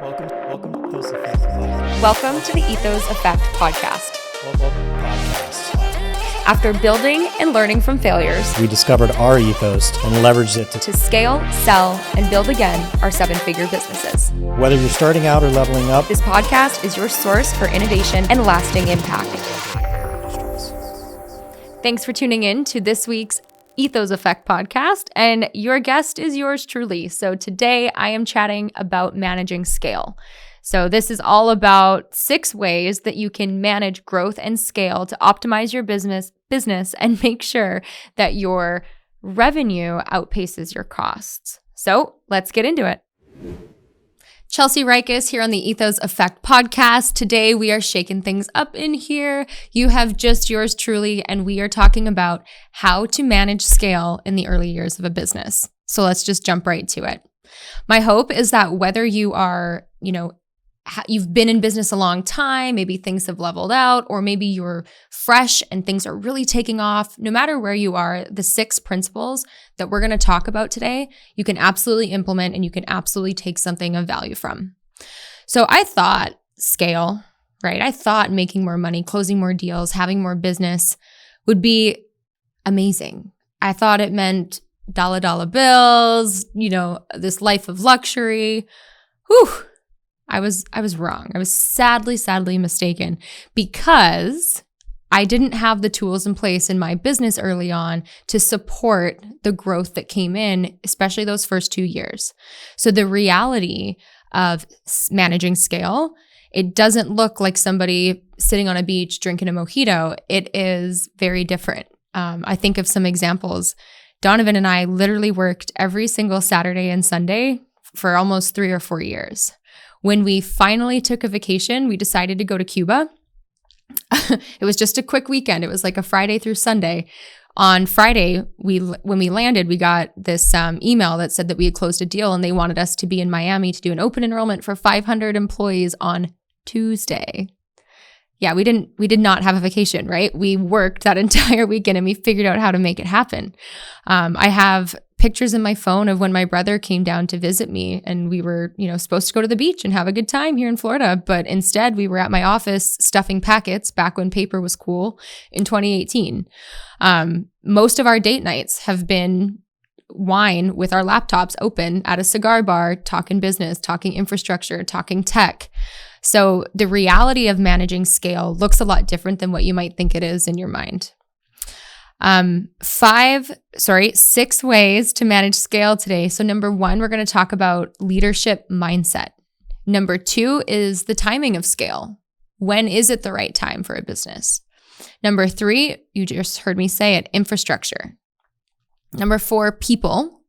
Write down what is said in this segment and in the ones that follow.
Welcome to Ethos Effect Podcast. Welcome to the Ethos Effect Podcast. After building and learning from failures, We discovered our ethos and leveraged it to scale, sell, and build again our seven-figure businesses. whether you're starting out or leveling up. This podcast is your source for innovation and lasting impact. Thanks for tuning in to this week's Ethos Effect Podcast, and your guest is yours truly. So today I am chatting about managing scale. So this is all about 6 ways that you can manage growth and scale to optimize your business and make sure that your revenue outpaces your costs. So let's get into it. Chelsea Reikus here on the Ethos Effect Podcast. Today we are shaking things up in here. You have just yours truly, and we are talking about how to manage scale in the early years of a business. So let's just jump right to it. My hope is that whether you are, you've been in business a long time, maybe things have leveled out, or maybe you're fresh and things are really taking off, no matter where you are, the 6 principles that we're going to talk about today, you can absolutely implement and you can absolutely take something of value from. So I thought scale, right? I thought making more money, closing more deals, having more business would be amazing. I thought it meant dollar bills, this life of luxury. Whew. I was wrong. I was sadly mistaken because I didn't have the tools in place in my business early on to support the growth that came in, especially those first 2 years. So the reality of managing scale, it doesn't look like somebody sitting on a beach drinking a mojito. It is very different. I think of some examples. Donovan and I literally worked every single Saturday and Sunday for almost 3 or 4 years. When we finally took a vacation, we decided to go to Cuba. It was just a quick weekend. It was like a Friday through Sunday. On Friday, when we landed, we got this email that said that we had closed a deal and they wanted us to be in Miami to do an open enrollment for 500 employees on Tuesday. Yeah, we did not have a vacation, right? We worked that entire weekend and we figured out how to make it happen. I have pictures in my phone of when my brother came down to visit me and we were, supposed to go to the beach and have a good time here in Florida. But instead we were at my office stuffing packets back when paper was cool in 2018. Most of our date nights have been wine with our laptops open at a cigar bar, talking business, talking infrastructure, talking tech. So the reality of managing scale looks a lot different than what you might think it is in your mind. 6 ways to manage scale today. So number 1, we're going to talk about leadership mindset. Number 2 is the timing of scale. When is it the right time for a business? Number 3, you just heard me say it, infrastructure. Number 4, people.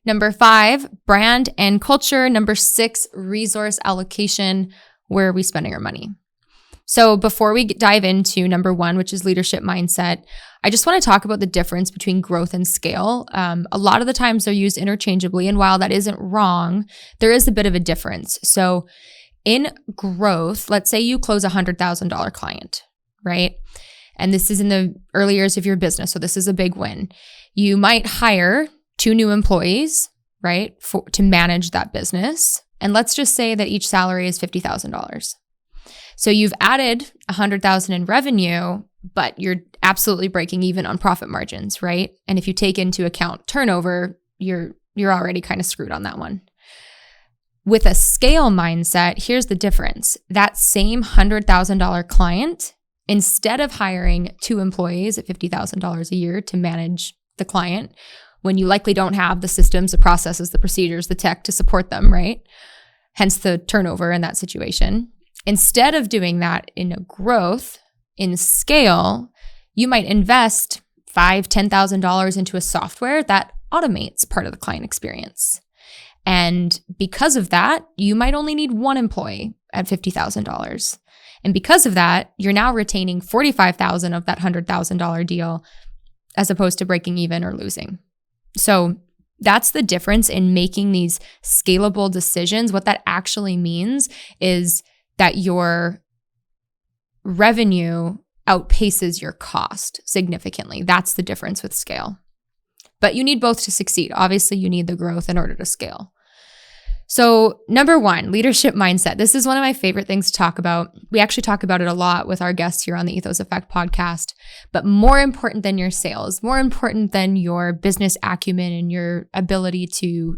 Number 5, brand and culture. Number 6, resource allocation. Where are we spending our money? So before we dive into number 1, which is leadership mindset, I just want to talk about the difference between growth and scale. A lot of the times they're used interchangeably, and while that isn't wrong, there is a bit of a difference. So in growth, let's say you close a $100,000 client, right? And this is in the early years of your business, so this is a big win. You might hire 2 new employees, right, to manage that business. And let's just say that each salary is $50,000. So you've added $100,000 in revenue, but you're absolutely breaking even on profit margins, right? And if you take into account turnover, you're already kind of screwed on that one. With a scale mindset, here's the difference. That same $100,000 client, instead of hiring 2 employees at $50,000 a year to manage the client, when you likely don't have the systems, the processes, the procedures, the tech to support them, right? Hence the turnover in that situation. Instead of doing that in a growth, in scale, you might invest $5,000, $10,000 into a software that automates part of the client experience. And because of that, you might only need 1 employee at $50,000. And because of that, you're now retaining $45,000 of that $100,000 deal as opposed to breaking even or losing. So that's the difference in making these scalable decisions. What that actually means is that your revenue outpaces your cost significantly. That's the difference with scale. But you need both to succeed. Obviously, you need the growth in order to scale. So, number one, leadership mindset. This is one of my favorite things to talk about. We actually talk about it a lot with our guests here on the Ethos Effect podcast. But more important than your sales, more important than your business acumen and your ability to,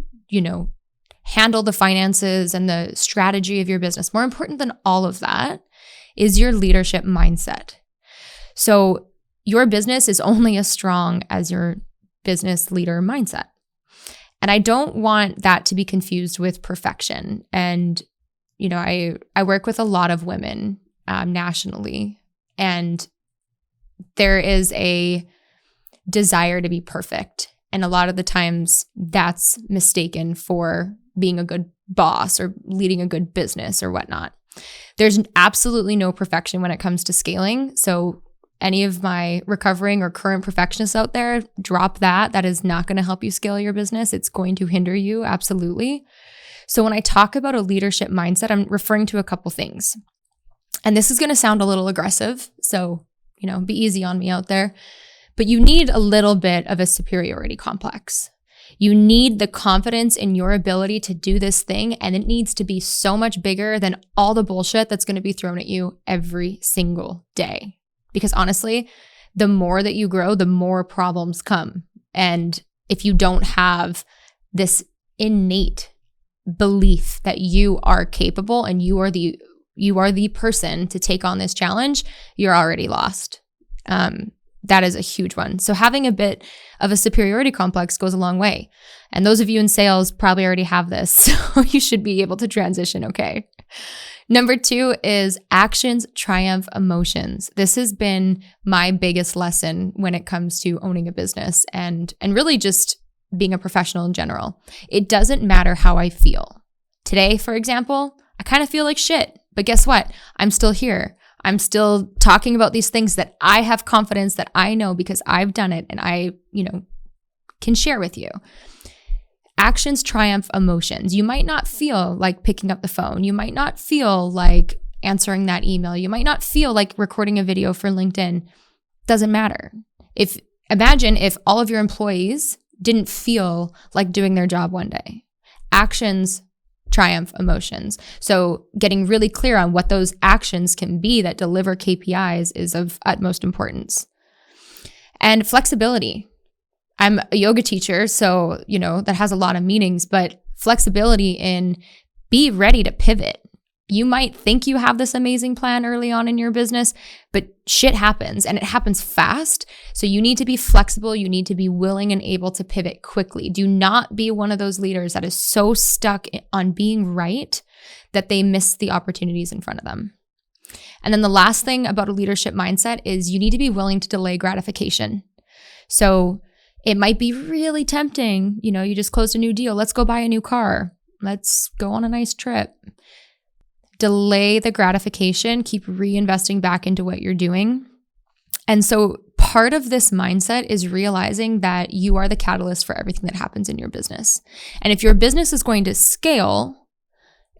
handle the finances and the strategy of your business, more important than all of that is your leadership mindset. So, your business is only as strong as your business leader mindset. And I don't want that to be confused with perfection. And, I work with a lot of women nationally, and there is a desire to be perfect. And a lot of the times that's mistaken for being a good boss or leading a good business or whatnot. There's absolutely no perfection when it comes to scaling. So any of my recovering or current perfectionists out there, drop that. That is not going to help you scale your business. It's going to hinder you, absolutely. So when I talk about a leadership mindset, I'm referring to a couple things. And this is going to sound a little aggressive, so, be easy on me out there. But you need a little bit of a superiority complex. You need the confidence in your ability to do this thing, and it needs to be so much bigger than all the bullshit that's going to be thrown at you every single day. Because honestly, the more that you grow, the more problems come. And if you don't have this innate belief that you are capable and you are the person to take on this challenge, you're already lost. That is a huge one. So having a bit of a superiority complex goes a long way. And those of you in sales probably already have this, so you should be able to transition okay. Number 2 is actions triumph emotions. This has been my biggest lesson when it comes to owning a business and really just being a professional in general. It doesn't matter how I feel. Today, for example, I kind of feel like shit, but guess what? I'm still here. I'm still talking about these things that I have confidence that I know because I've done it and I, can share with you. Actions triumph emotions. You might not feel like picking up the phone. You might not feel like answering that email. You might not feel like recording a video for LinkedIn. Doesn't matter. Imagine if all of your employees didn't feel like doing their job one day. Actions triumph emotions. So getting really clear on what those actions can be that deliver KPIs is of utmost importance. And flexibility. I'm a yoga teacher, so, that has a lot of meanings, but flexibility in be ready to pivot. You might think you have this amazing plan early on in your business, but shit happens and it happens fast. So you need to be flexible. You need to be willing and able to pivot quickly. Do not be one of those leaders that is so stuck on being right that they miss the opportunities in front of them. And then the last thing about a leadership mindset is you need to be willing to delay gratification. So it might be really tempting. You just closed a new deal. Let's go buy a new car. Let's go on a nice trip. Delay the gratification. Keep reinvesting back into what you're doing. And so part of this mindset is realizing that you are the catalyst for everything that happens in your business. And if your business is going to scale,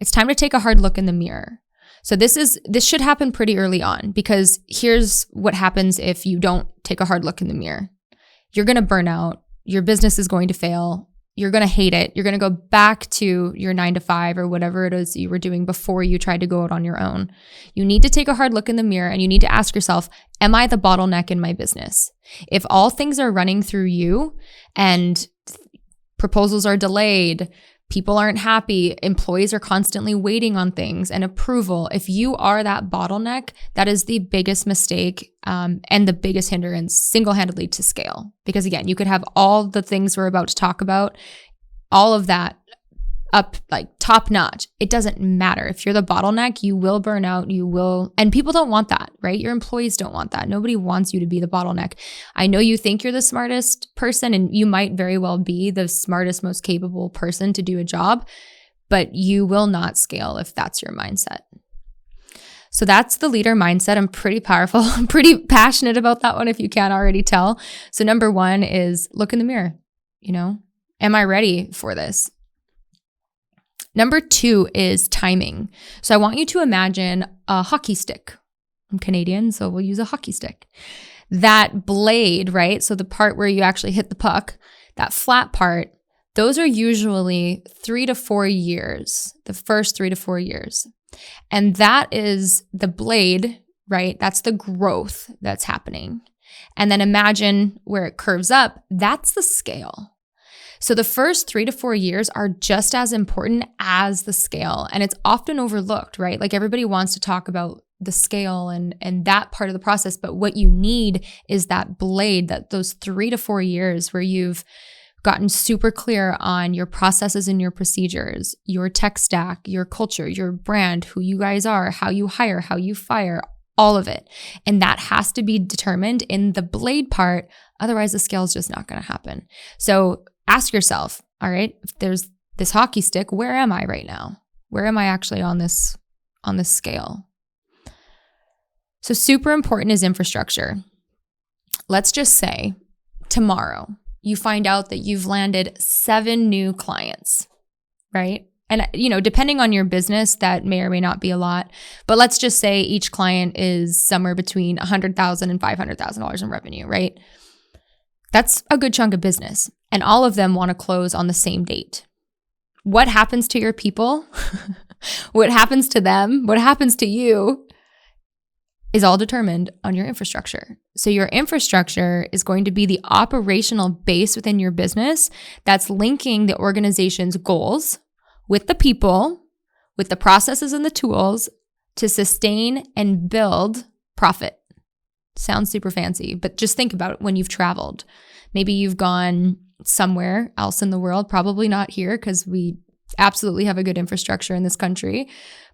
it's time to take a hard look in the mirror. So this should happen pretty early on, because here's what happens if you don't take a hard look in the mirror. You're going to burn out. Your business is going to fail. You're going to hate it. You're going to go back to your 9-to-5 or whatever it is you were doing before you tried to go out on your own. You need to take a hard look in the mirror and you need to ask yourself, am I the bottleneck in my business? If all things are running through you and proposals are delayed, people aren't happy, employees are constantly waiting on things and approval. If you are that bottleneck, that is the biggest mistake and the biggest hindrance single-handedly to scale. Because again, you could have all the things we're about to talk about, all of that up like top notch. It doesn't matter. If you're the bottleneck, you will burn out, and people don't want that, right? Your employees don't want that. Nobody wants you to be the bottleneck. I know you think you're the smartest person, and you might very well be the smartest, most capable person to do a job, but you will not scale if that's your mindset. So that's the leader mindset. I'm pretty powerful. I'm pretty passionate about that one, if you can't already tell. So number 1 is look in the mirror. Am I ready for this? Number 2 is timing. So I want you to imagine a hockey stick. I'm Canadian, so we'll use a hockey stick. That blade, right? So the part where you actually hit the puck, that flat part, those are usually 3 to 4 years, the first 3 to 4 years. And that is the blade, right? That's the growth that's happening. And then imagine where it curves up, that's the scale. So the first 3 to 4 years are just as important as the scale. And it's often overlooked, right? Like everybody wants to talk about the scale and that part of the process. But what you need is that blade, that those 3 to 4 years where you've gotten super clear on your processes and your procedures, your tech stack, your culture, your brand, who you guys are, how you hire, how you fire, all of it. And that has to be determined in the blade part. Otherwise, the scale is just not going to happen. So ask yourself, all right, if there's this hockey stick, where am I right now? Where am I actually on this scale? So super important is infrastructure. Let's just say tomorrow you find out that you've landed 7 new clients, right? And, depending on your business, that may or may not be a lot. But let's just say each client is somewhere between $100,000 and $500,000 in revenue, right? That's a good chunk of business. And all of them want to close on the same date. What happens to your people? What happens to them? What happens to you is all determined on your infrastructure. So your infrastructure is going to be the operational base within your business that's linking the organization's goals with the people, with the processes and the tools to sustain and build profit. Sounds super fancy, but just think about it when you've traveled. Maybe you've gone somewhere else in the world, probably not here because we absolutely have a good infrastructure in this country.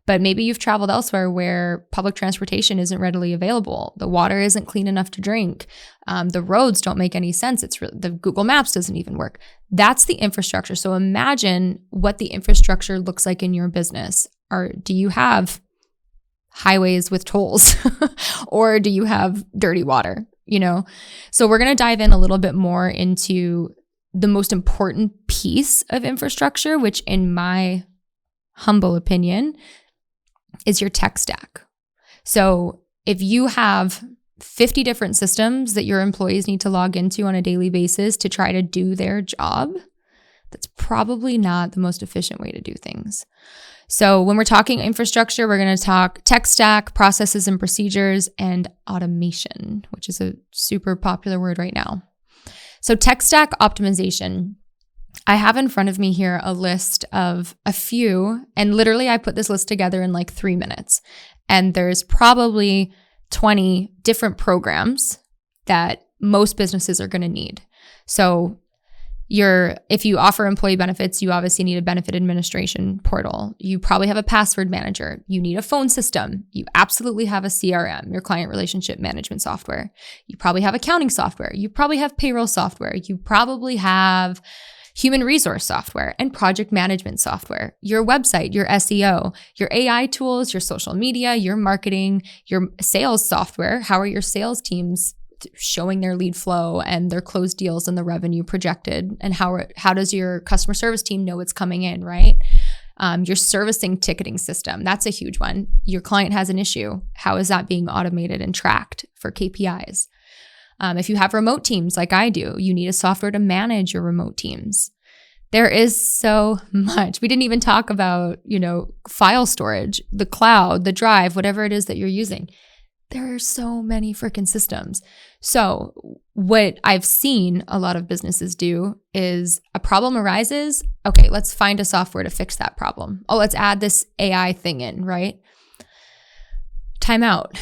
But maybe you've traveled elsewhere where public transportation isn't readily available. The water isn't clean enough to drink. The roads don't make any sense. The Google Maps doesn't even work. That's the infrastructure. So imagine what the infrastructure looks like in your business. Do you have highways with tolls or do you have dirty water? So we're going to dive in a little bit more into the most important piece of infrastructure, which in my humble opinion is your tech stack. So if you have 50 different systems that your employees need to log into on a daily basis to try to do their job, that's probably not the most efficient way to do things. So when we're talking infrastructure, we're going to talk tech stack, processes and procedures, and automation, which is a super popular word right now. So tech stack optimization. I have in front of me here a list of a few, and literally I put this list together in like 3 minutes. And there's probably 20 different programs that most businesses are going to need. So if you offer employee benefits, you obviously need a benefit administration portal. You probably have a password manager. You need a phone system. You absolutely have a CRM, your client relationship management software. You probably have accounting software. You probably have payroll software. You probably have human resource software and project management software, your website, your SEO, your AI tools, your social media, your marketing, your sales software. How are your sales teams showing their lead flow and their closed deals and the revenue projected? And how does your customer service team know it's coming in, right? Your servicing ticketing system, that's a huge one. Your client has an issue. How is that being automated and tracked for KPIs? If you have remote teams like I do, you need a software to manage your remote teams. There is so much. We didn't even talk about, file storage, the cloud, the drive, whatever it is that you're using. There are so many freaking systems. So what I've seen a lot of businesses do is a problem arises. Okay, let's find a software to fix that problem. Oh, let's add this AI thing in, right? Time out.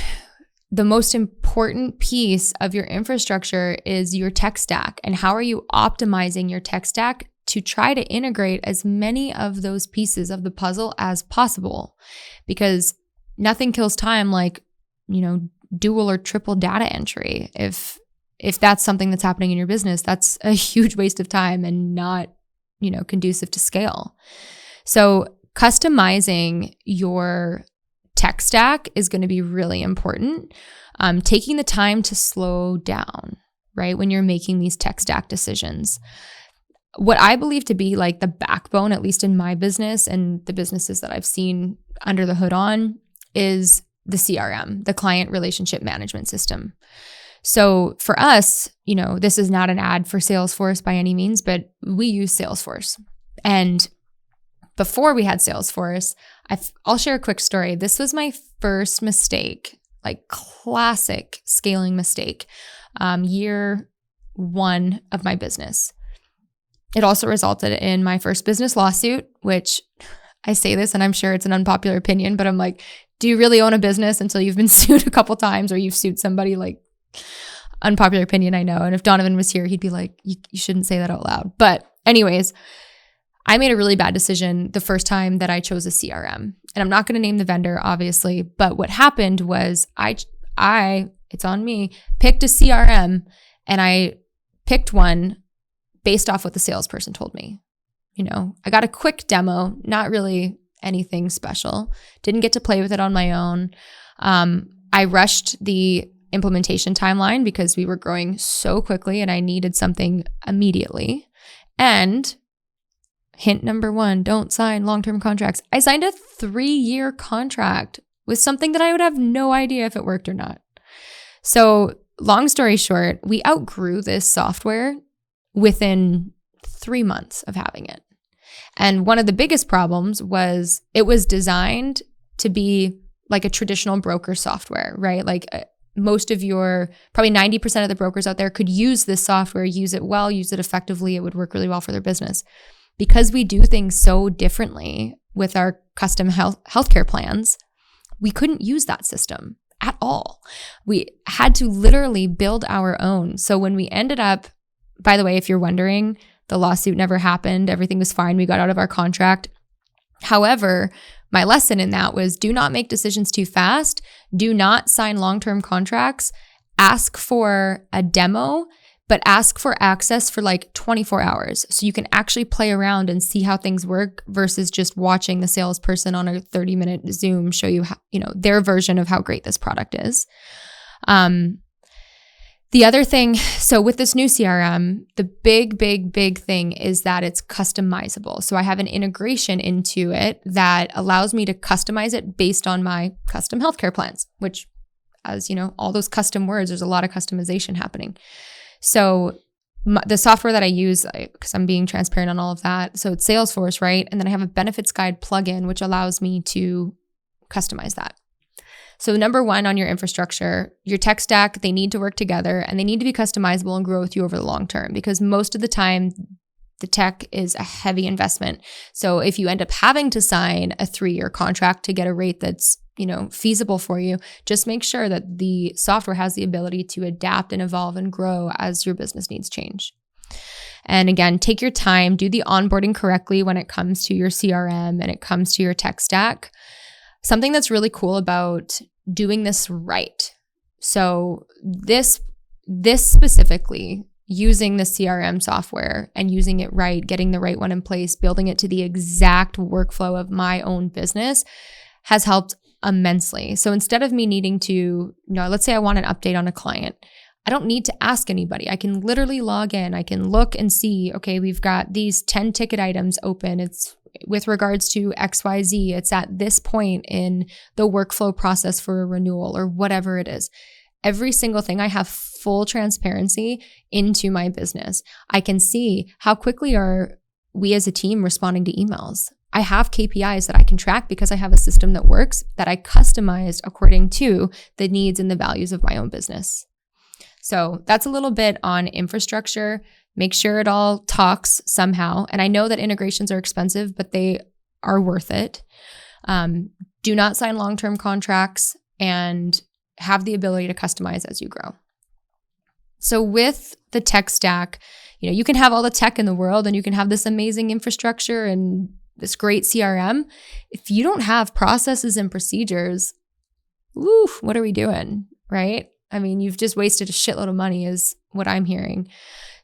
The most important piece of your infrastructure is your tech stack. And how are you optimizing your tech stack to try to integrate as many of those pieces of the puzzle as possible? Because nothing kills time like, dual or triple data entry. If that's something that's happening in your business, that's a huge waste of time and not, conducive to scale. So customizing your tech stack is going to be really important. Taking the time to slow down, right, when you're making these tech stack decisions. What I believe to be like the backbone, at least in my business and the businesses that I've seen under the hood on, is the CRM, the client relationship management system. So for us, this is not an ad for Salesforce by any means, but we use Salesforce. And before we had Salesforce, I'll share a quick story. This was my first mistake, like classic scaling mistake, year one of my business. It also resulted in my first business lawsuit, which I say this and I'm sure it's an unpopular opinion, but I'm like, do you really own a business until you've been sued a couple times or you've sued somebody? Like, unpopular opinion, I know. And if Donovan was here, he'd be like, you shouldn't say that out loud. But anyways, I made a really bad decision the first time that I chose a CRM. And I'm not going to name the vendor, obviously, but what happened was it's on me, picked a CRM, and I picked one based off what the salesperson told me. I got a quick demo, not really anything special. Didn't get to play with it on my own. I rushed the implementation timeline because we were growing so quickly and I needed something immediately. And hint number one, don't sign long-term contracts. I signed a 3-year contract with something that I would have no idea if it worked or not. So long story short, we outgrew this software within 3 months of having it. And one of the biggest problems was it was designed to be like a traditional broker software, right? Like most of probably 90% of the brokers out there could use this software, use it well, use it effectively. It would work really well for their business. Because we do things so differently with our custom healthcare plans, we couldn't use that system at all. We had to literally build our own. So when we ended up, by the way, if you're wondering, the lawsuit never happened. Everything was fine. We got out of our contract. However, my lesson in that was do not make decisions too fast. Do not sign long-term contracts. Ask for a demo, but ask for access for like 24 hours so you can actually play around and see how things work versus just watching the salesperson on a 30-minute Zoom show you how, their version of how great this product is. The other thing, so with this new CRM, the big thing is that it's customizable. So I have an integration into it that allows me to customize it based on my custom healthcare plans, which, as you know, all those custom words, there's a lot of customization happening. So the software that I use, because I'm being transparent on all of that, so it's Salesforce, right? And then I have a benefits guide plugin, which allows me to customize that. So number one on your infrastructure, your tech stack, they need to work together and they need to be customizable and grow with you over the long term because most of the time the tech is a heavy investment. So if you end up having to sign a 3-year contract to get a rate that's, feasible for you, just make sure that the software has the ability to adapt and evolve and grow as your business needs change. And again, take your time, do the onboarding correctly when it comes to your CRM and it comes to your tech stack. Something that's really cool about doing this right. So this specifically, using the CRM software and using it right, getting the right one in place, building it to the exact workflow of my own business has helped immensely. So instead of me needing to, let's say I want an update on a client, I don't need to ask anybody. I can literally log in. I can look and see, okay, we've got these 10 ticket items open. It's with regards to XYZ. It's at this point in the workflow process for a renewal or whatever it is. Every single thing, I have full transparency into my business. I can see how quickly are we as a team responding to emails. I have KPIs that I can track because I have a system that works that I customized according to the needs and the values of my own business. So that's a little bit on infrastructure. Make sure it all talks somehow. And I know that integrations are expensive, but they are worth it. Do not sign long-term contracts and have the ability to customize as you grow. So with the tech stack, you can have all the tech in the world and you can have this amazing infrastructure and this great CRM. If you don't have processes and procedures, what are we doing, right? I mean, you've just wasted a shitload of money is what I'm hearing.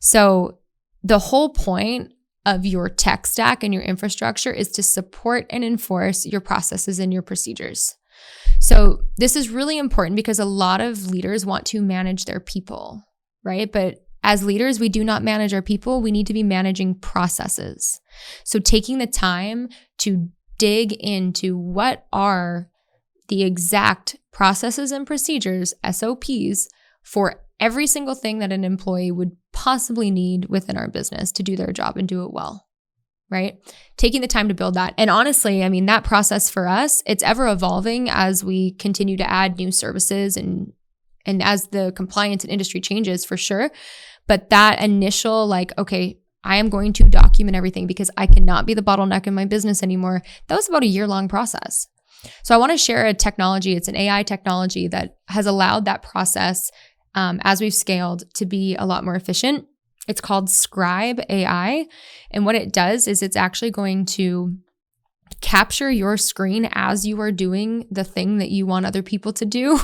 So the whole point of your tech stack and your infrastructure is to support and enforce your processes and your procedures. So this is really important because a lot of leaders want to manage their people, right? But as leaders, we do not manage our people. We need to be managing processes. So taking the time to dig into what are the exact processes and procedures, SOPs, for every single thing that an employee would possibly need within our business to do their job and do it well, right? Taking the time to build that. And honestly, I mean, that process for us, it's ever evolving as we continue to add new services and as the compliance and industry changes, for sure. But that initial like, okay, I am going to document everything because I cannot be the bottleneck in my business anymore. That was about a year-long process. So I want to share a technology. It's an AI technology that has allowed that process as we've scaled to be a lot more efficient. It's called Scribe AI. And what it does is it's actually going to capture your screen as you are doing the thing that you want other people to do.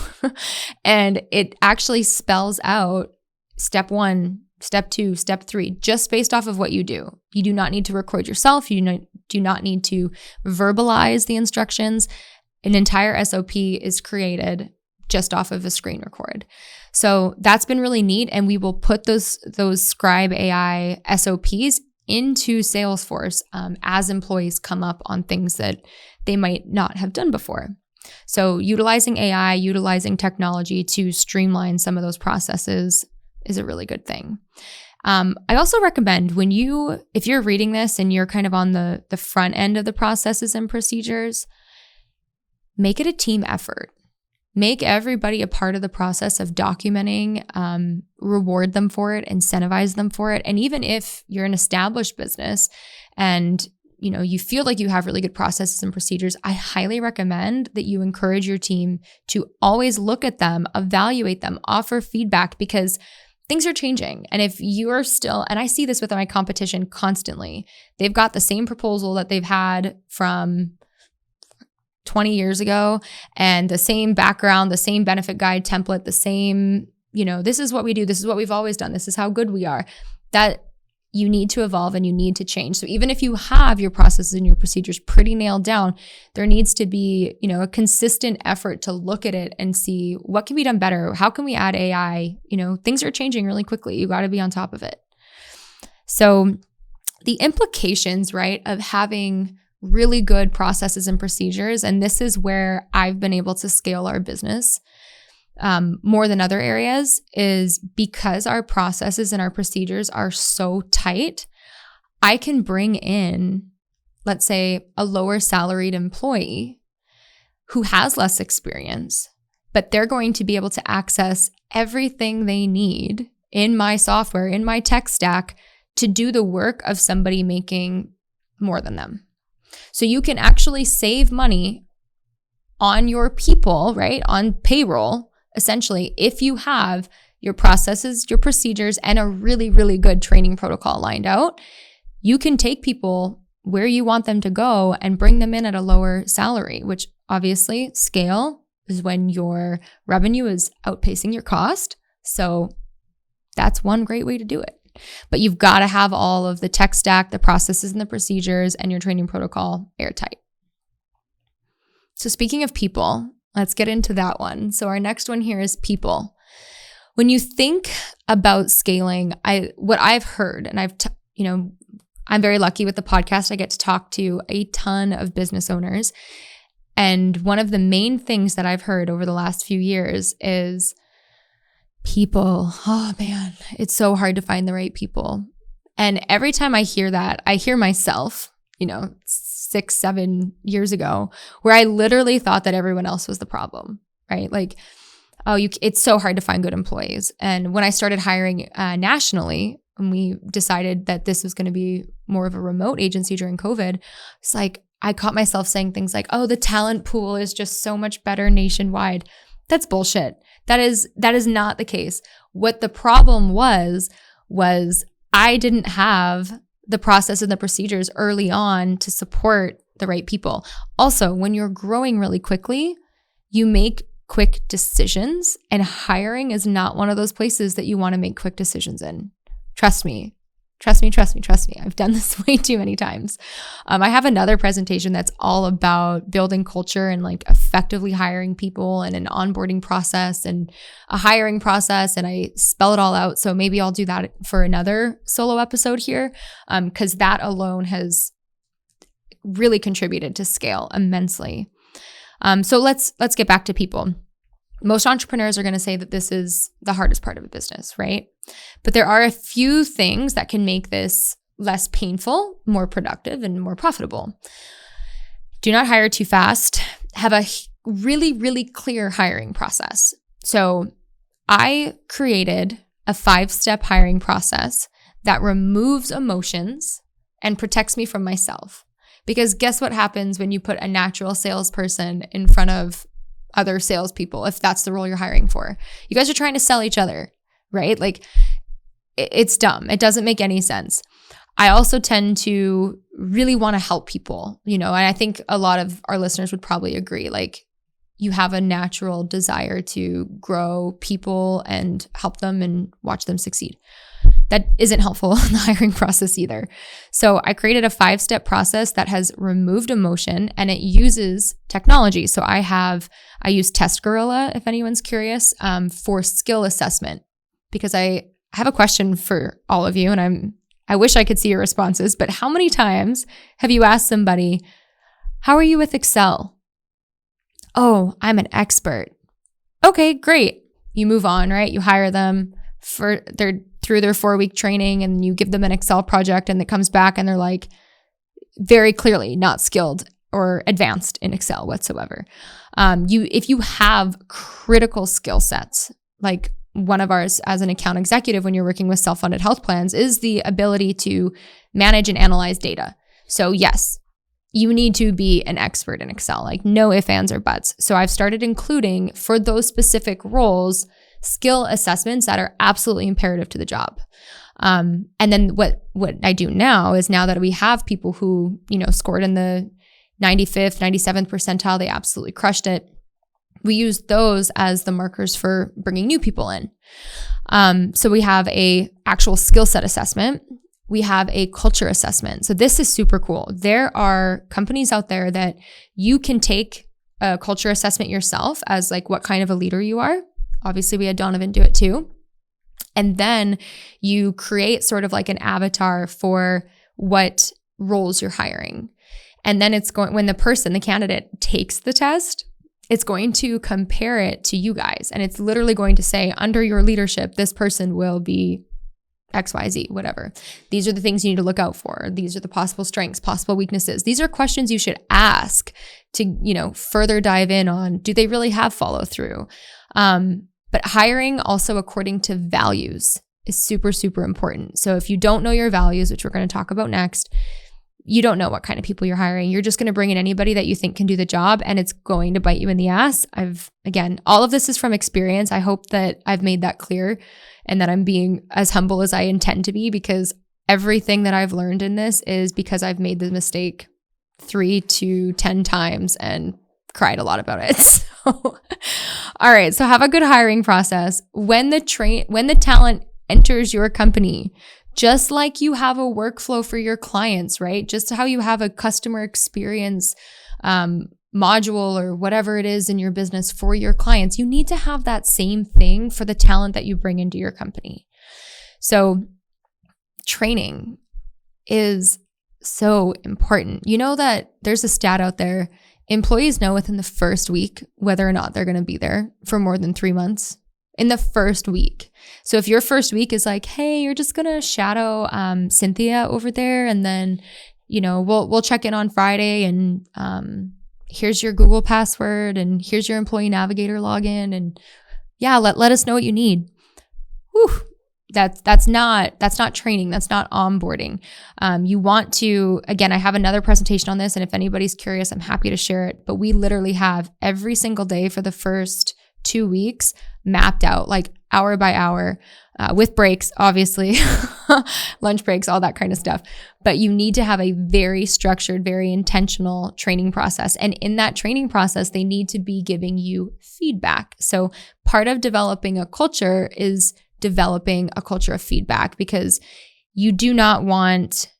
And it actually spells out step 1, step 2, step 3, just based off of what you do. You do not need to record yourself. You do not need to verbalize the instructions. An entire SOP is created just off of a screen record. So that's been really neat. And we will put those Scribe AI SOPs into Salesforce as employees come up on things that they might not have done before. So utilizing AI, utilizing technology to streamline some of those processes is a really good thing. I also recommend if you're reading this and you're kind of on the front end of the processes and procedures, make it a team effort. Make everybody a part of the process of documenting, reward them for it, incentivize them for it. And even if you're an established business and you feel like you have really good processes and procedures, I highly recommend that you encourage your team to always look at them, evaluate them, offer feedback, because things are changing. And if you are still, and I see this with my competition constantly, they've got the same proposal that they've had from 20 years ago and the same background, the same benefit guide template, the same, this is what we do. This is what we've always done. This is how good we are. That you need to evolve and you need to change. So even if you have your processes and your procedures pretty nailed down, there needs to be, a consistent effort to look at it and see what can be done better. How can we add AI? Things are changing really quickly. You got to be on top of it. So the implications, right, of having really good processes and procedures, and this is where I've been able to scale our business more than other areas, is because our processes and our procedures are so tight, I can bring in, let's say, a lower salaried employee who has less experience, but they're going to be able to access everything they need in my software, in my tech stack, to do the work of somebody making more than them. So you can actually save money on your people, right? On payroll, essentially, if you have your processes, your procedures, and a really, really good training protocol lined out. You can take people where you want them to go and bring them in at a lower salary, which obviously scale is when your revenue is outpacing your cost. So that's one great way to do it. But you've got to have all of the tech stack, the processes and the procedures, and your training protocol airtight. So speaking of people, let's get into that one. So our next one here is people. When you think about scaling, what I've heard, and I'm very lucky with the podcast. I get to talk to a ton of business owners. And one of the main things that I've heard over the last few years is people. Oh man, it's so hard to find the right people. And every time I hear that, I hear myself, 6-7 years ago, where I literally thought that everyone else was the problem, right? Like, it's so hard to find good employees. And when I started hiring nationally, and we decided that this was going to be more of a remote agency during COVID, it's like I caught myself saying things like, oh, the talent pool is just so much better nationwide. That's bullshit. That is not the case. What the problem was I didn't have the process and the procedures early on to support the right people. Also, when you're growing really quickly, you make quick decisions, and hiring is not one of those places that you want to make quick decisions in. Trust me. I've done this way too many times. I have another presentation that's all about building culture and like effectively hiring people and an onboarding process and a hiring process. And I spell it all out. So maybe I'll do that for another solo episode here, because that alone has really contributed to scale immensely. So let's get back to people. Most entrepreneurs are going to say that this is the hardest part of a business, right? But there are a few things that can make this less painful, more productive, and more profitable. Do not hire too fast. Have a really, really clear hiring process. So I created a 5-step hiring process that removes emotions and protects me from myself. Because guess what happens when you put a natural salesperson in front of other salespeople, if that's the role you're hiring for? You guys are trying to sell each other, right? Like, it's dumb. It doesn't make any sense. I also tend to really want to help people, and I think a lot of our listeners would probably agree. Like, you have a natural desire to grow people and help them and watch them succeed. That isn't helpful in the hiring process either. So I created a 5-step process that has removed emotion, and it uses technology. So I use Test Gorilla, if anyone's curious, for skill assessment, because I have a question for all of you, and I wish I could see your responses, but how many times have you asked somebody, how are you with Excel? Oh, I'm an expert. Okay, great. You move on, right? You hire them through their 4-week training, and you give them an Excel project, and it comes back and they're like very clearly not skilled or advanced in Excel whatsoever. If you have critical skill sets, like one of ours as an account executive when you're working with self-funded health plans is the ability to manage and analyze data. So yes, you need to be an expert in Excel, like no ifs, ands, or buts. So I've started including for those specific roles skill assessments that are absolutely imperative to the job. And then what I do now is, now that we have people who, scored in the 95th, 97th percentile, they absolutely crushed it. We use those as the markers for bringing new people in. So we have a actual skill set assessment. We have a culture assessment. So this is super cool. There are companies out there that you can take a culture assessment yourself as like what kind of a leader you are. Obviously, we had Donovan do it too. And then you create sort of like an avatar for what roles you're hiring. And then when the candidate takes the test, it's going to compare it to you guys. And it's literally going to say, under your leadership, this person will be XYZ, whatever. These are the things you need to look out for. These are the possible strengths, possible weaknesses. These are questions you should ask to, further dive in on, do they really have follow through? But hiring also according to values is super, super important. So if you don't know your values, which we're going to talk about next, you don't know what kind of people you're hiring. You're just going to bring in anybody that you think can do the job, and it's going to bite you in the ass. Again, all of this is from experience. I hope that I've made that clear and that I'm being as humble as I intend to be, because everything that I've learned in this is because I've made the mistake 3 to 10 times and cried a lot about it. So, all right. So have a good hiring process. When the talent enters your company, just like you have a workflow for your clients, right? Just how you have a customer experience module or whatever it is in your business for your clients, you need to have that same thing for the talent that you bring into your company. So training is so important. You know that there's a stat out there. Employees know within the first week whether or not they're going to be there for more than 3 months. In the first week. So if your first week is like, hey, you're just going to shadow Cynthia over there, and then, we'll check in on Friday, and here's your Google password, and here's your employee navigator login, and yeah, let us know what you need. Whew. That's not training. That's not onboarding. You want to, again, I have another presentation on this, and if anybody's curious, I'm happy to share it. But we literally have every single day for the first 2 weeks mapped out, like hour by hour, with breaks, obviously, lunch breaks, all that kind of stuff. But you need to have a very structured, very intentional training process. And in that training process, they need to be giving you feedback. So part of developing a culture is developing a culture of feedback, because you do not want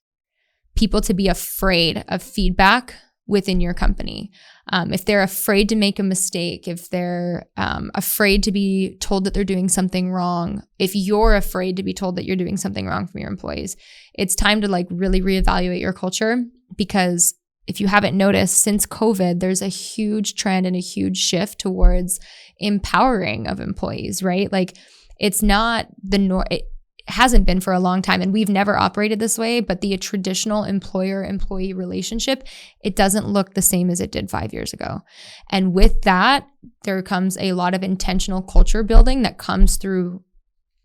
people to be afraid of feedback within your company. If they're afraid to make a mistake, if they're afraid to be told that they're doing something wrong, if you're afraid to be told that you're doing something wrong from your employees, it's time to really reevaluate your culture, because if you haven't noticed, since COVID, there's a huge trend and a huge shift towards empowering of employees, right? Like it's not it hasn't been for a long time, and we've never operated this way, but the traditional employer-employee relationship, it doesn't look the same as it did 5 years ago. And with that, there comes a lot of intentional culture building that comes through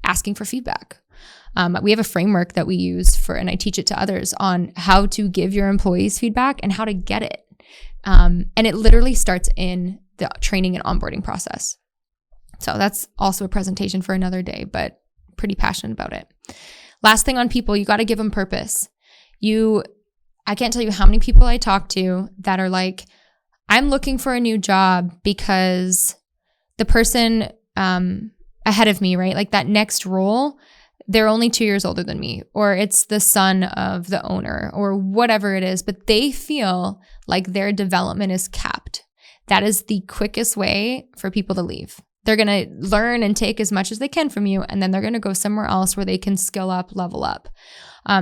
asking for feedback. We have a framework that we use and I teach it to others on how to give your employees feedback and how to get it. And it literally starts in the training and onboarding process. So that's also a presentation for another day, but pretty passionate about it. Last thing on people, you got to give them purpose. I can't tell you how many people I talk to that are like, I'm looking for a new job because the person ahead of me, right? Like that next role, they're only 2 years older than me, or it's the son of the owner or whatever it is, but they feel like their development is capped. That is the quickest way for people to leave. They're going to learn and take as much as they can from you, and then they're going to go somewhere else where they can skill up, level up.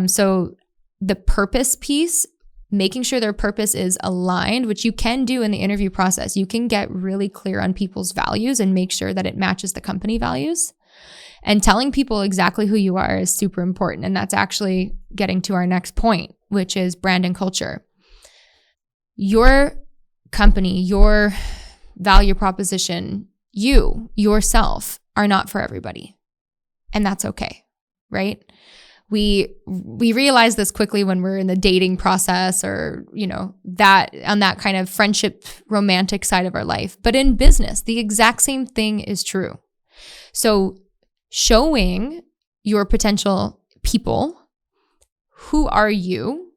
So the purpose piece, making sure their purpose is aligned, which you can do in the interview process. You can get really clear on people's values and make sure that it matches the company values. And telling people exactly who you are is super important. And that's actually getting to our next point, which is brand and culture. Your company, your value proposition, yourself are not for everybody. And that's okay, right? We realize this quickly when we're in the dating process or, that on that kind of friendship, romantic side of our life. But in business, the exact same thing is true. So showing your potential people, who are you?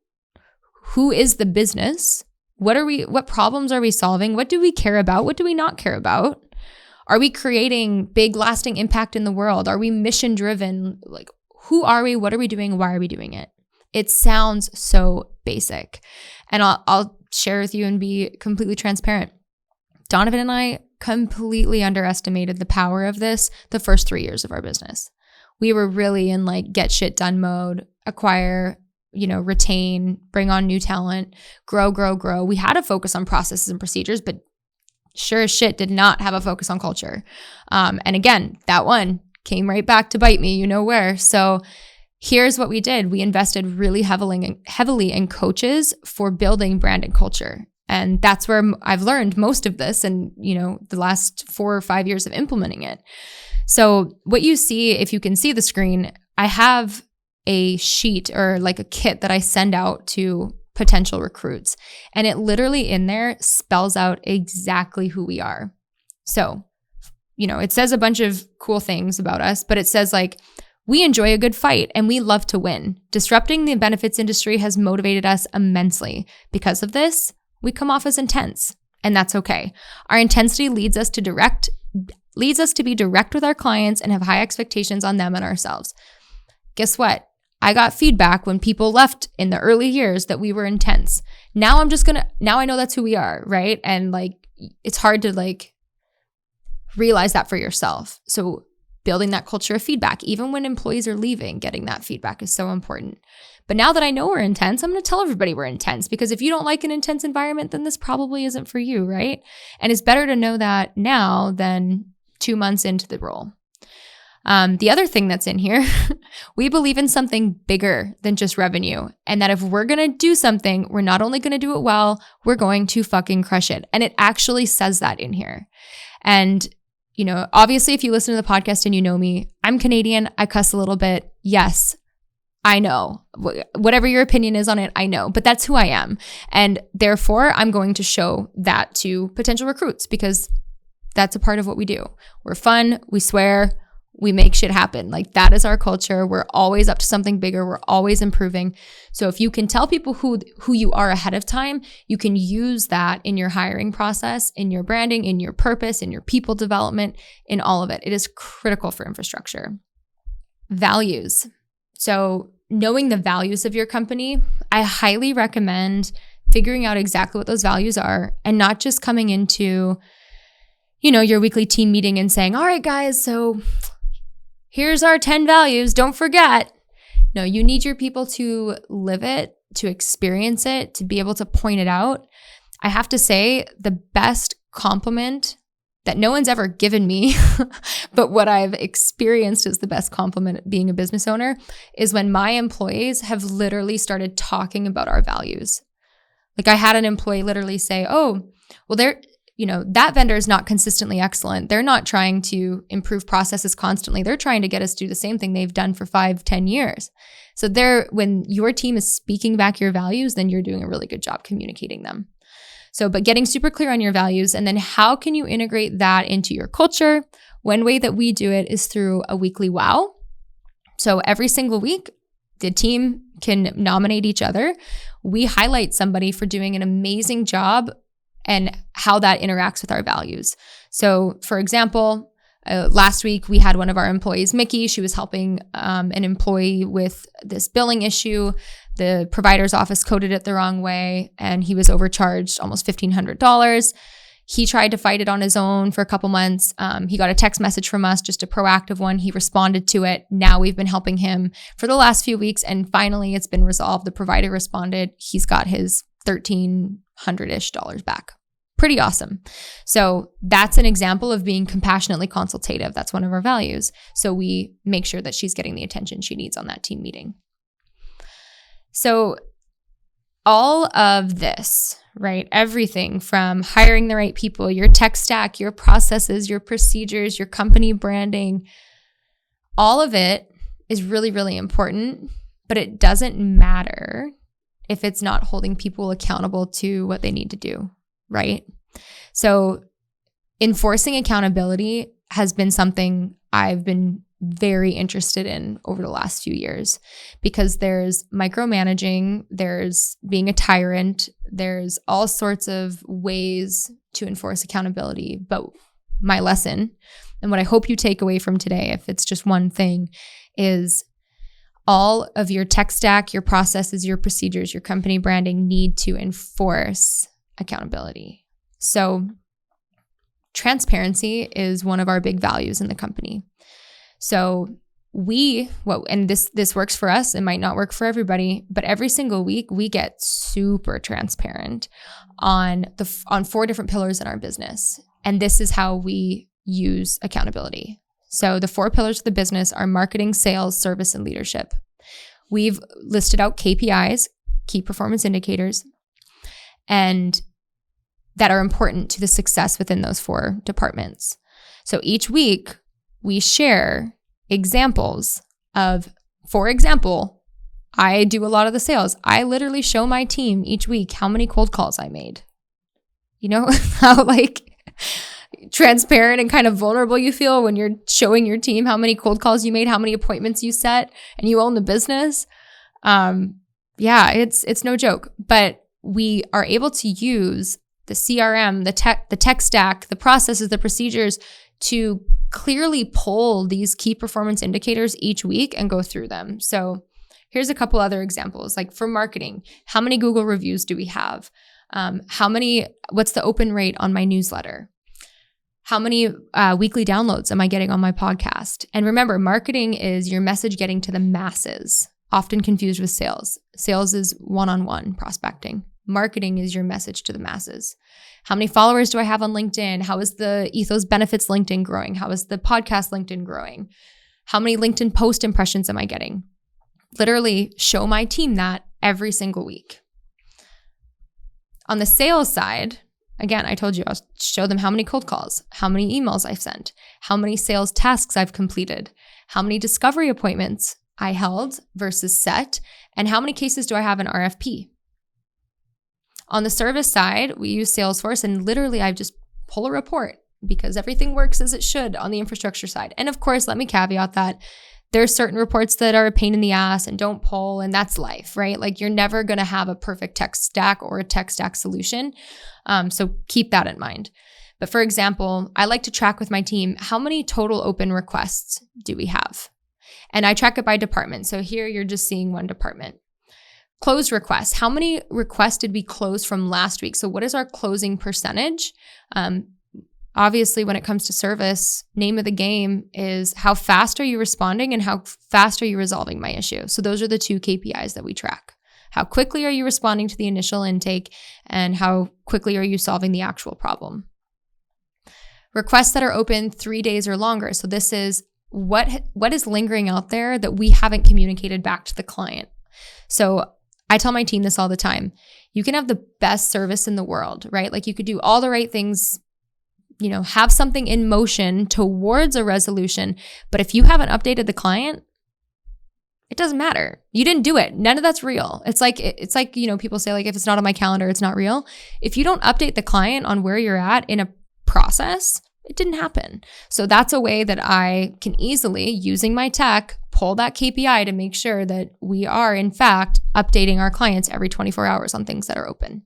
Who is the business? What problems are we solving? What do we care about? What do we not care about? Are we creating big lasting impact in the world? Are we mission driven? Like, who are we? What are we doing? Why are we doing it? It sounds so basic. And I'll share with you and be completely transparent. Donovan and I completely underestimated the power of this the first 3 years of our business. We were really in like get shit done mode, acquire, retain, bring on new talent, grow. We had a focus on processes and procedures, but sure as shit did not have a focus on culture. And again, that one came right back to bite me, where. So here's what we did. We invested really heavily in coaches for building brand and culture. And that's where I've learned most of this and, the last 4 or 5 years of implementing it. So what you see, if you can see the screen, I have a sheet or like a kit that I send out to potential recruits. And it literally in there spells out exactly who we are. So, it says a bunch of cool things about us, but it says like, we enjoy a good fight and we love to win. Disrupting the benefits industry has motivated us immensely. Because of this, we come off as intense, and that's okay. Our intensity leads us to be direct with our clients and have high expectations on them and ourselves. Guess what? I got feedback when people left in the early years that we were intense. Now I know that's who we are, right? And like, it's hard to like realize that for yourself. So building that culture of feedback, even when employees are leaving, getting that feedback is so important. But now that I know we're intense, I'm going to tell everybody we're intense, because if you don't like an intense environment, then this probably isn't for you, right? And it's better to know that now than 2 months into the role. The other thing that's in here, we believe in something bigger than just revenue. And that if we're going to do something, we're not only going to do it well, we're going to fucking crush it. And it actually says that in here. And obviously if you listen to the podcast and you know me, I'm Canadian. I cuss a little bit. Yes, I know. Whatever your opinion is on it, I know. But that's who I am. And therefore, I'm going to show that to potential recruits because that's a part of what we do. We're fun. We swear. We make shit happen. Like that is our culture. We're always up to something bigger. We're always improving. So if you can tell people who you are ahead of time, you can use that in your hiring process, in your branding, in your purpose, in your people development, in all of it. It is critical for infrastructure. Values. So knowing the values of your company, I highly recommend figuring out exactly what those values are and not just coming into, your weekly team meeting and saying, all right, guys, so here's our 10 values. Don't forget. No, you need your people to live it to experience it, to be able to point it out. I have to say the best compliment that no one's ever given me, but what I've experienced as the best compliment being a business owner is when my employees have literally started talking about our values. Like I had an employee literally say, oh, well, that vendor is not consistently excellent. They're not trying to improve processes constantly. They're trying to get us to do the same thing they've done for 5-10 years. So when your team is speaking back your values, then you're doing a really good job communicating them. So, but getting super clear on your values, and then how can you integrate that into your culture? One way that we do it is through a weekly wow. So every single week, the team can nominate each other. We highlight somebody for doing an amazing job and how that interacts with our values. So for example, last week we had one of our employees, Mickey. She was helping an employee with this billing issue. The provider's office coded it the wrong way, and he was overcharged almost $1,500. He tried to fight it on his own for a couple months. He got a text message from us, just a proactive one. He responded to it. Now we've been helping him for the last few weeks, and finally it's been resolved. The provider responded. He's got his $1,300-ish back. Pretty awesome. So that's an example of being compassionately consultative. That's one of our values. So we make sure that she's getting the attention she needs on that team meeting. So all of this, right? Everything from hiring the right people, your tech stack, your processes, your procedures, your company branding, all of it is really, really important, but it doesn't matter if it's not holding people accountable to what they need to do, right? So enforcing accountability has been something I've been very interested in over the last few years, because there's micromanaging, there's being a tyrant, there's all sorts of ways to enforce accountability. But my lesson, and what I hope you take away from today, if it's just one thing, is all of your tech stack, your processes, your procedures, your company branding need to enforce accountability. So transparency is one of our big values in the company. So this works for us. It might not work for everybody, but every single week we get super transparent on 4 different pillars in our business. And this is how we use accountability. So the 4 pillars of the business are marketing, sales, service, and leadership. We've listed out KPIs, key performance indicators, and that are important to the success within those 4 departments. So each week we share examples of, for example, I do a lot of the sales. I literally show my team each week how many cold calls I made. You know how transparent and kind of vulnerable you feel when you're showing your team how many cold calls you made, how many appointments you set, and you own the business. It's no joke. But we are able to use the CRM, the tech stack, the processes, the procedures to clearly pull these key performance indicators each week and go through them. So here's a couple other examples. Like for marketing, how many Google reviews do we have? What's the open rate on my newsletter? How many weekly downloads am I getting on my podcast? And remember, marketing is your message getting to the masses, often confused with sales. Sales is one-on-one prospecting. Marketing is your message to the masses. How many followers do I have on LinkedIn? How is the Ethos Benefits LinkedIn growing? How is the podcast LinkedIn growing? How many LinkedIn post impressions am I getting? Literally show my team that every single week. On the sales side, again, I told you I'll show them how many cold calls, how many emails I've sent, how many sales tasks I've completed, how many discovery appointments I held versus set, and how many cases do I have in RFP. On the service side, we use Salesforce, and literally I just pull a report because everything works as it should on the infrastructure side. And of course, let me caveat that there's certain reports that are a pain in the ass and don't pull, and that's life, right? Like you're never going to have a perfect tech stack or a tech stack solution. So keep that in mind. But for example, I like to track with my team, how many total open requests do we have? And I track it by department. So here you're just seeing one department. Closed requests. How many requests did we close from last week? So what is our closing percentage? Obviously, when it comes to service, name of the game is how fast are you responding and how fast are you resolving my issue? So those are the 2 KPIs that we track. How quickly are you responding to the initial intake, and how quickly are you solving the actual problem? Requests that are open 3 days or longer. So this is what is lingering out there that we haven't communicated back to the client. So I tell my team this all the time. You can have the best service in the world, right? Like you could do all the right things, have something in motion towards a resolution. But if you haven't updated the client, it doesn't matter. You didn't do it. None of that's real. It's like, people say like, if it's not on my calendar, it's not real. If you don't update the client on where you're at in a process, it didn't happen. So that's a way that I can easily, using my tech, pull that KPI to make sure that we are, in fact, updating our clients every 24 hours on things that are open.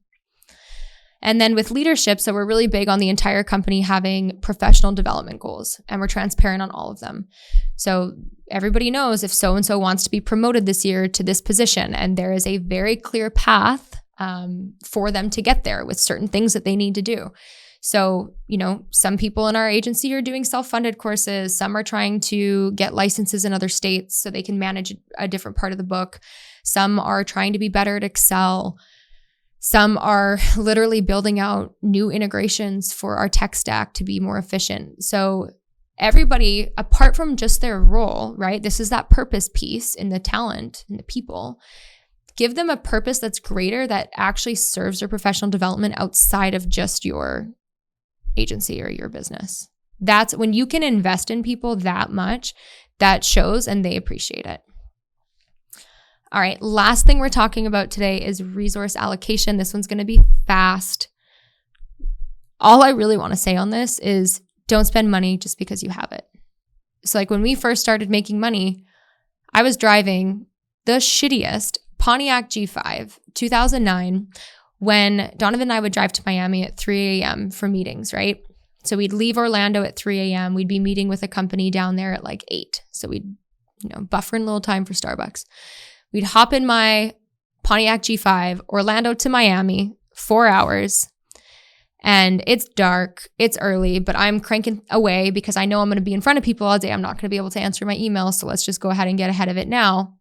And then with leadership, so we're really big on the entire company having professional development goals, and we're transparent on all of them. So everybody knows if so-and-so wants to be promoted this year to this position, and there is a very clear path for them to get there with certain things that they need to do. So, some people in our agency are doing self-funded courses. Some are trying to get licenses in other states so they can manage a different part of the book. Some are trying to be better at Excel. Some are literally building out new integrations for our tech stack to be more efficient. So everybody, apart from just their role, right? This is that purpose piece in the talent and the people. Give them a purpose that's greater, that actually serves their professional development outside of just your agency or your business. That's when you can invest in people that much, that shows, and they appreciate it. All right, last thing we're talking about today is resource allocation. This one's going to be fast. All I really want to say on this is don't spend money just because you have it. So like when we first started making money, I was driving the shittiest Pontiac G5, 2009, when Donovan and I would drive to Miami at 3 a.m. for meetings, right? So we'd leave Orlando at 3 a.m. We'd be meeting with a company down there at like 8. So we'd, buffer in a little time for Starbucks. We'd hop in my Pontiac G5, Orlando to Miami, 4 hours. And it's dark, it's early, but I'm cranking away because I know I'm going to be in front of people all day. I'm not going to be able to answer my emails. So let's just go ahead and get ahead of it now.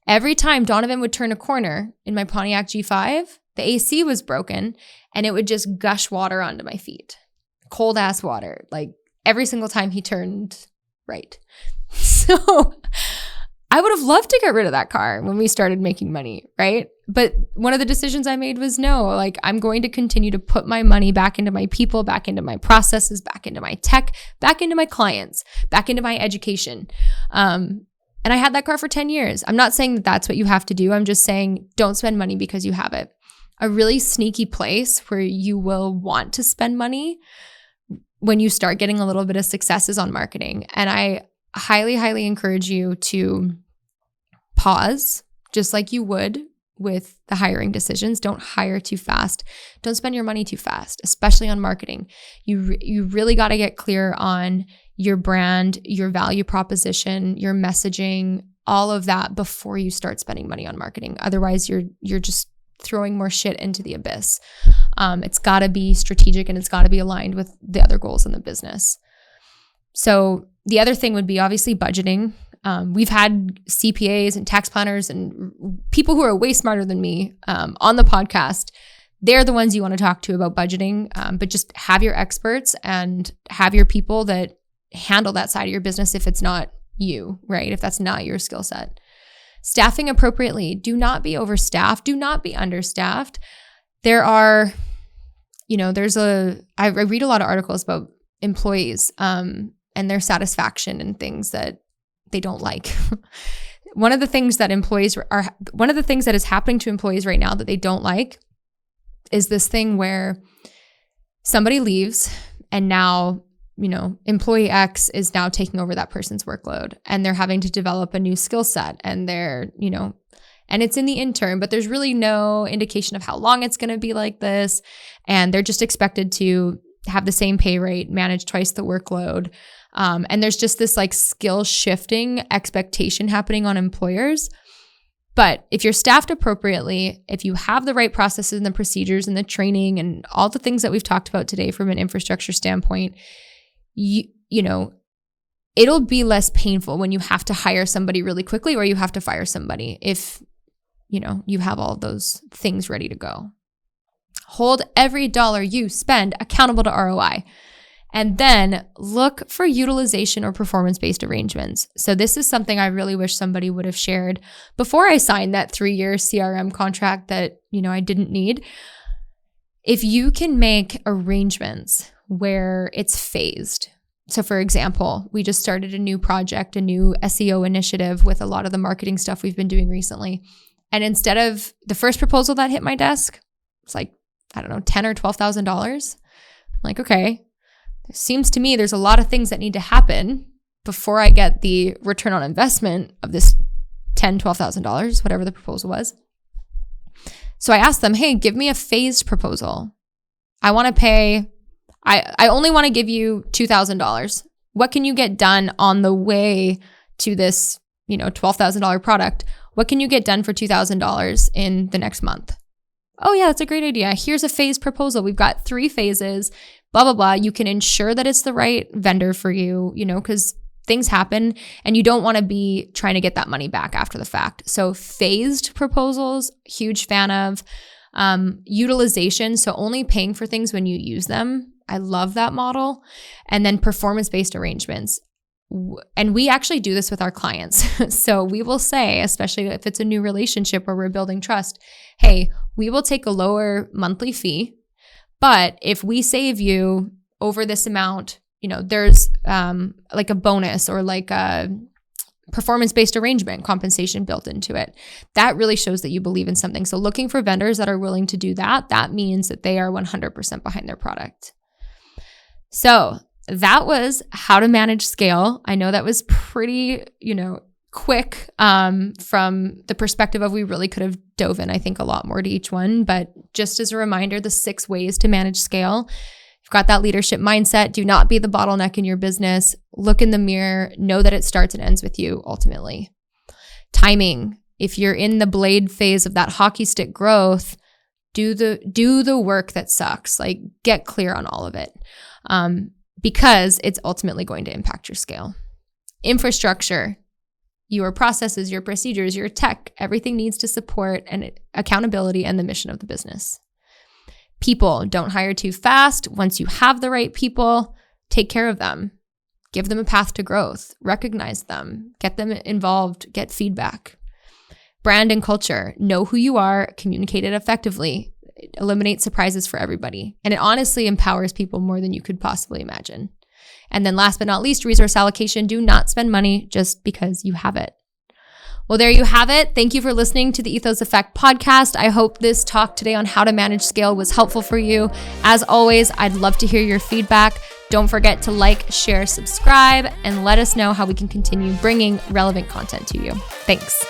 Every time Donovan would turn a corner in my Pontiac G5, the AC was broken and it would just gush water onto my feet. Cold ass water, like every single time he turned right. So I would have loved to get rid of that car when we started making money, right? But one of the decisions I made was no, like I'm going to continue to put my money back into my people, back into my processes, back into my tech, back into my clients, back into my education. And I had that car for 10 years. I'm not saying that that's what you have to do. I'm just saying don't spend money because you have it. A really sneaky place where you will want to spend money when you start getting a little bit of success is on marketing. And I highly, highly encourage you to pause, just like you would with the hiring decisions. Don't hire too fast. Don't spend your money too fast, especially on marketing. You really got to get clear on your brand, your value proposition, your messaging, all of that before you start spending money on marketing. Otherwise, you're just throwing more shit into the abyss. It's got to be strategic and it's got to be aligned with the other goals in the business. So the other thing would be obviously budgeting. We've had CPAs and tax planners and people who are way smarter than me on the podcast. They're the ones you want to talk to about budgeting, but just have your experts and have your people that handle that side of your business if it's not you, right? If that's not your skill set. Staffing appropriately. Do not be overstaffed. Do not be understaffed. There are, I read a lot of articles about employees and their satisfaction and things that they don't like. One of the things that is happening to employees right now that they don't like is this thing where somebody leaves and now, employee X is now taking over that person's workload and they're having to develop a new skill set and they're, and it's in the intern, but there's really no indication of how long it's going to be like this. And they're just expected to have the same pay rate, manage twice the workload. And there's just this like skill shifting expectation happening on employers. But if you're staffed appropriately, if you have the right processes and the procedures and the training and all the things that we've talked about today from an infrastructure standpoint, it'll be less painful when you have to hire somebody really quickly or you have to fire somebody. If you have all those things ready to go. Hold every dollar you spend accountable to ROI. And then look for utilization or performance-based arrangements. So this is something I really wish somebody would have shared before I signed that 3-year CRM contract that, I didn't need. If you can make arrangements where it's phased. So for example, we just started a new project, a new SEO initiative with a lot of the marketing stuff we've been doing recently. And instead of the first proposal that hit my desk, it's like, I don't know, $10,000 or $12,000. I'm like, okay. It seems to me there's a lot of things that need to happen before I get the return on investment of this $10,000, $12,000, whatever the proposal was. So I asked them, hey, give me a phased proposal. I want to pay, I only want to give you $2,000. What can you get done on the way to this, $12,000 product? What can you get done for $2,000 in the next month? Oh yeah, that's a great idea. Here's a phased proposal. We've got 3 phases. Blah, blah, blah. You can ensure that it's the right vendor for you, because things happen and you don't want to be trying to get that money back after the fact. So phased proposals, huge fan of. Utilization, so only paying for things when you use them. I love that model. And then performance-based arrangements. And we actually do this with our clients. So we will say, especially if it's a new relationship where we're building trust, hey, we will take a lower monthly fee. But if we save you over this amount, there's like a bonus or like a performance-based arrangement compensation built into it. That really shows that you believe in something. So looking for vendors that are willing to do that, that means that they are 100% behind their product. So that was how to manage scale. I know that was pretty, quick from the perspective of we really could have dove in, I think, a lot more to each one. But just as a reminder, the 6 ways to manage scale. You've got that leadership mindset. Do not be the bottleneck in your business. Look in the mirror. Know that it starts and ends with you ultimately. Timing. If you're in the blade phase of that hockey stick growth, do the work that sucks. Like get clear on all of it because it's ultimately going to impact your scale. Infrastructure. Your processes, your procedures, your tech, everything needs to support and accountability and the mission of the business. People, don't hire too fast. Once you have the right people, take care of them. Give them a path to growth. Recognize them. Get them involved. Get feedback. Brand and culture. Know who you are. Communicate it effectively. Eliminate surprises for everybody. And it honestly empowers people more than you could possibly imagine. And then last but not least, resource allocation. Do not spend money just because you have it. Well, there you have it. Thank you for listening to the Ethos Effect podcast. I hope this talk today on how to manage scale was helpful for you. As always, I'd love to hear your feedback. Don't forget to like, share, subscribe, and let us know how we can continue bringing relevant content to you. Thanks.